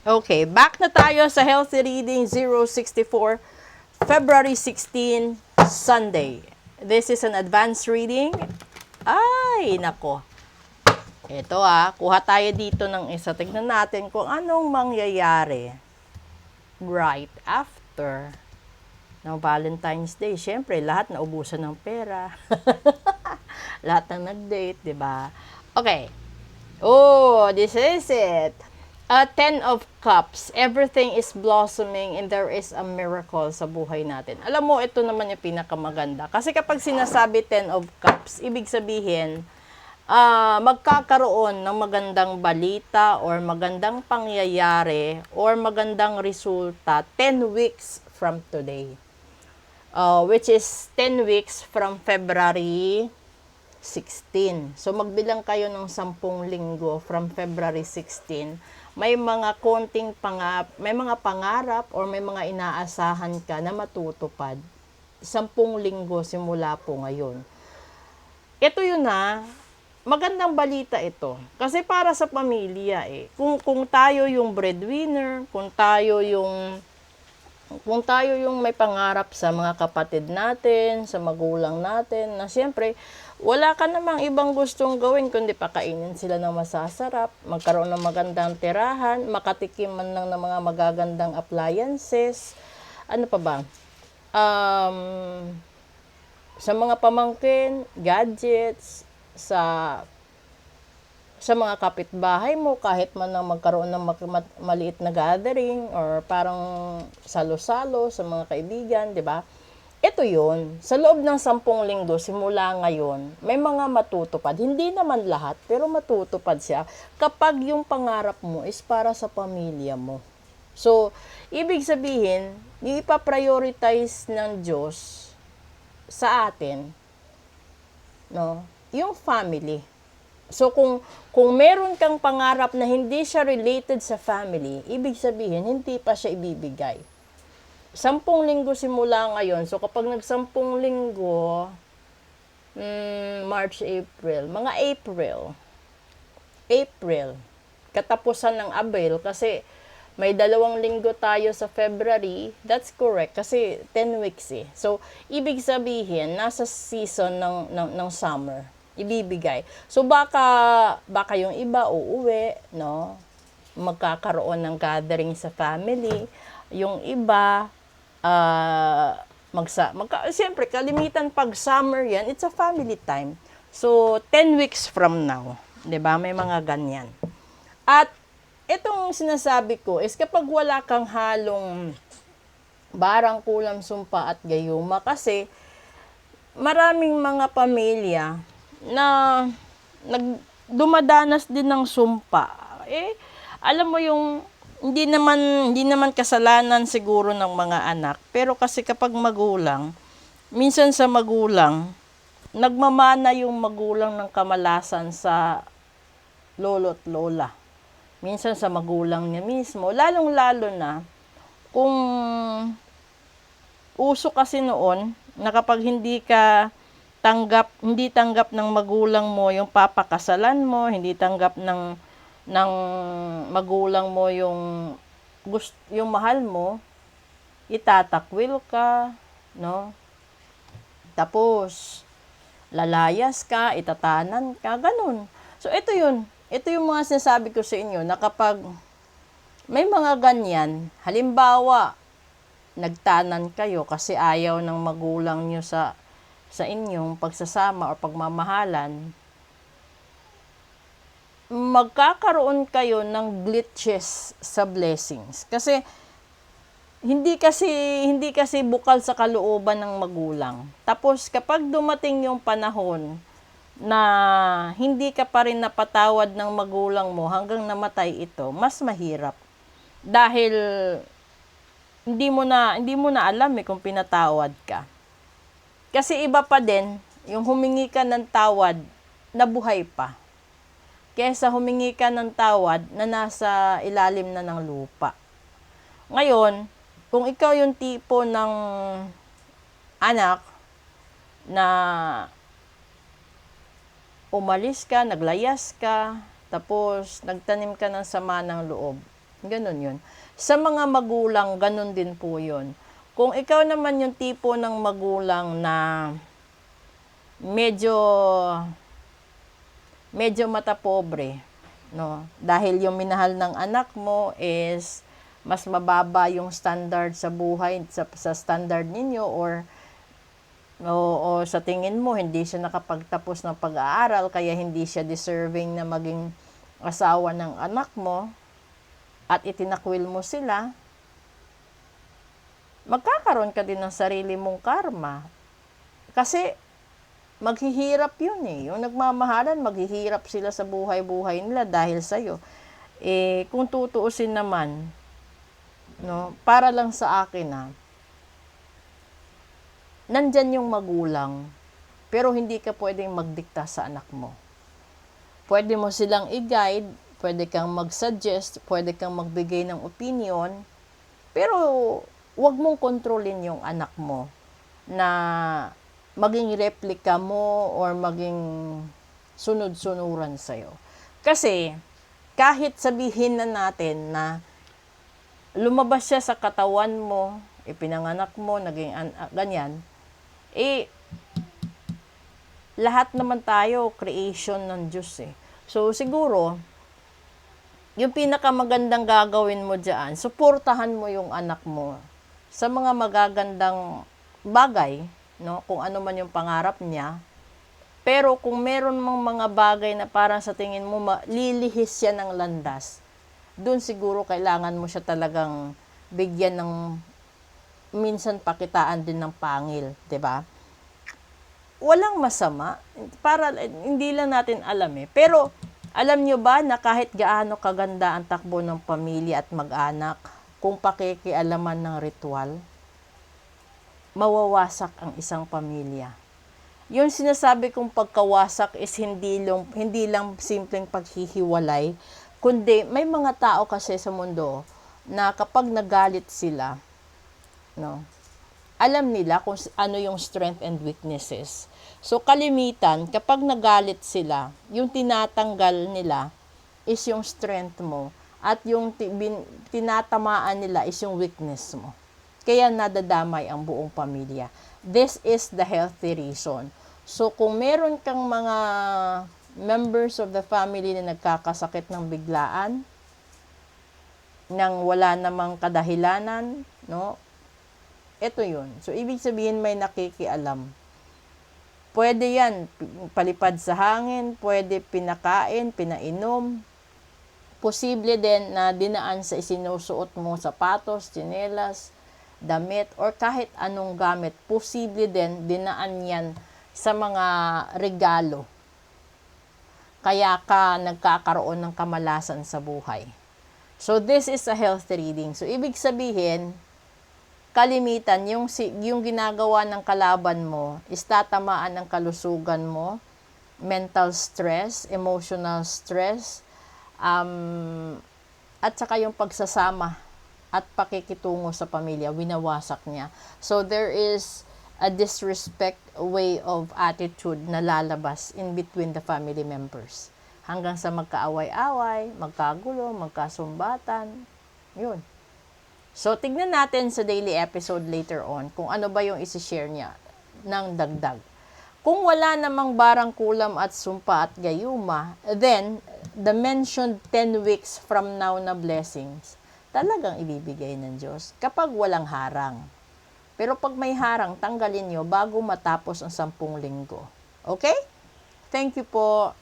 Okay, back na tayo sa Healthy Reading 064, February 16, Sunday. This is an advanced reading. Ay, nako. Ito kuha tayo dito ng isa. Tignan natin kung anong mangyayari right after ng Valentine's Day. Siyempre, lahat naubusan ng pera. Lahat ng nag-date, di ba? Okay. Oh, this is it. Ten of Cups. Everything is blossoming and there is a miracle sa buhay natin. Alam mo, ito naman yung pinakamaganda. Kasi kapag sinasabi Ten of Cups, ibig sabihin, magkakaroon ng magandang balita or magandang pangyayari or magandang resulta 10 weeks from today. Which is 10 weeks from February 16. So, magbilang kayo ng 10 linggo from February 16. May mga may mga pangarap or may mga inaasahan ka na matutupad. 10 linggo simula po ngayon. Ito yun magandang balita ito. Kasi para sa pamilya Kung tayo yung breadwinner, kung tayo yung may pangarap sa mga kapatid natin, sa magulang natin, na siyempre, wala ka namang ibang gustong gawin kundi pakainin sila ng masasarap, magkaroon ng magandang tirahan, makatikim man lang ng mga magagandang appliances, ano pa ba? Sa mga pamangkin, gadgets, sa mga kapitbahay mo, kahit man lang magkaroon ng maliit na gathering or parang salo-salo sa mga kaibigan, di ba? Ito yun. Sa loob ng 10 linggo, simula ngayon, may mga matutupad. Hindi naman lahat, pero matutupad siya kapag yung pangarap mo is para sa pamilya mo. So, ibig sabihin, yung ipaprioritize ng Diyos sa atin, yung family. So, kung meron kang pangarap na hindi siya related sa family, ibig sabihin, hindi pa siya ibibigay. 10 linggo simula ngayon. So, kapag nag-10 linggo, March, April, mga April, katapusan ng Abril, kasi may 2 linggo tayo sa February, that's correct, kasi 10 weeks So, ibig sabihin, nasa season ng summer, ibibigay. So, baka yung iba uuwi, magkakaroon ng gathering sa family, yung iba, siyempre, kalimitan pag summer yan, it's a family time. So, 10 weeks from now, 'di ba? May mga ganyan. At itong sinasabi ko is kapag wala kang halong barang, kulam, sumpa at gayuma, kasi maraming mga pamilya na dumadanas din ng sumpa. Alam mo yung hindi naman kasalanan siguro ng mga anak, pero kasi kapag magulang, minsan sa magulang, nagmamana yung magulang ng kamalasan sa lolo't lola. Minsan sa magulang niya mismo, lalong-lalo na kung uso kasi noon na kapag hindi tanggap ng magulang mo yung papakasalan mo, hindi tanggap ng magulang mo yung mahal mo, itatakwil ka, Tapos lalayas ka, itatanan ka, ganun. So ito yun. Ito yung mga sinasabi ko sa inyo na kapag may mga ganyan, halimbawa, nagtanan kayo kasi ayaw ng magulang nyo sa inyong pagsasama o pagmamahalan, magkakaroon kayo ng glitches sa blessings. Kasi hindi kasi bukal sa kalooban ng magulang. Tapos kapag dumating yung panahon na hindi ka pa rin napatawad ng magulang mo hanggang namatay ito, mas mahirap. Dahil hindi mo na alam kung pinatawad ka. Kasi iba pa din yung humingi ka ng tawad na buhay pa, kaysa humingi ka ng tawad na nasa ilalim na ng lupa. Ngayon, kung ikaw yung tipo ng anak na umalis ka, naglayas ka, tapos nagtanim ka ng sama ng loob, Ganun yun. Sa mga magulang, ganun din po yun. Kung ikaw naman yung tipo ng magulang na medyo matapobre, no? Dahil yung minahal ng anak mo is mas mababa yung standard sa buhay sa standard ninyo, o sa tingin mo hindi siya nakapagtapos ng pag-aaral kaya hindi siya deserving na maging asawa ng anak mo at itinakwil mo sila, magkakaroon ka din ng sarili mong karma. Kasi maghihirap yun eh. Yung nagmamahalan, maghihirap sila sa buhay-buhay nila dahil sa'yo. Kung tutuusin naman, no, para lang sa akin nandyan yung magulang, pero hindi ka pwedeng magdikta sa anak mo. Pwede mo silang i-guide, pwede kang mag-suggest, pwede kang magbigay ng opinion, pero wag mong kontrolin yung anak mo na maging replika mo or maging sunod-sunuran sa'yo. Kasi, kahit sabihin na natin na lumabas siya sa katawan mo, ipinanganak mo, naging ganyan, lahat naman tayo, creation ng Diyos eh. So, siguro, yung pinakamagandang gagawin mo dyan, suportahan mo yung anak mo sa mga magagandang bagay, no? Kung ano man yung pangarap niya. Pero kung meron mang mga bagay na parang sa tingin mo lilihis siya ng landas, dun siguro kailangan mo siya talagang bigyan ng minsan pakitaan din ng pangil, 'di ba? Walang masama, para hindi lang natin alam eh. Pero alam nyo ba na kahit gaano kaganda ang takbo ng pamilya at mag-anak, kung pakikialaman ng ritual, mawawasak ang isang pamilya. Yung sinasabi kong pagkawasak is hindi lang simpleng paghihiwalay, kundi may mga tao kasi sa mundo na kapag nagalit sila, no, alam nila kung ano yung strength and weaknesses. So, kalimitan, kapag nagalit sila, yung tinatanggal nila is yung strength mo at yung tinatamaan nila is yung weakness mo. Kaya nadadamay ang buong pamilya. This is the healthy reason. So, kung meron kang mga members of the family na nagkakasakit ng biglaan, nang wala namang kadahilanan, no? Ito yun. So, ibig sabihin may nakikialam. Pwede yan, palipad sa hangin, pwede pinakain, pinainom. Posible din na dinaan sa isinusuot mo sapatos, tsinelas, damit, or kahit anong gamit. Posible din dinaan yan sa mga regalo. Kaya ka nagkakaroon ng kamalasan sa buhay. So, this is a healthy reading. So, ibig sabihin, kalimitan, yung ginagawa ng kalaban mo is tatamaan ng kalusugan mo, mental stress, emotional stress, at saka yung pagsasama at pakikitungo sa pamilya, winawasak niya. So, there is a disrespect way of attitude na lalabas in between the family members. Hanggang sa magkaaway-away, magkagulo, magkasumbatan, yun. So, tignan natin sa daily episode later on kung ano ba yung isi-share niya ng dagdag. Kung wala namang barangkulam at sumpa at gayuma, then, the mentioned 10 weeks from now na blessings, talagang ibibigay ng Diyos kapag walang harang. Pero pag may harang, tanggalin nyo bago matapos ang 10 linggo. Okay? Thank you po.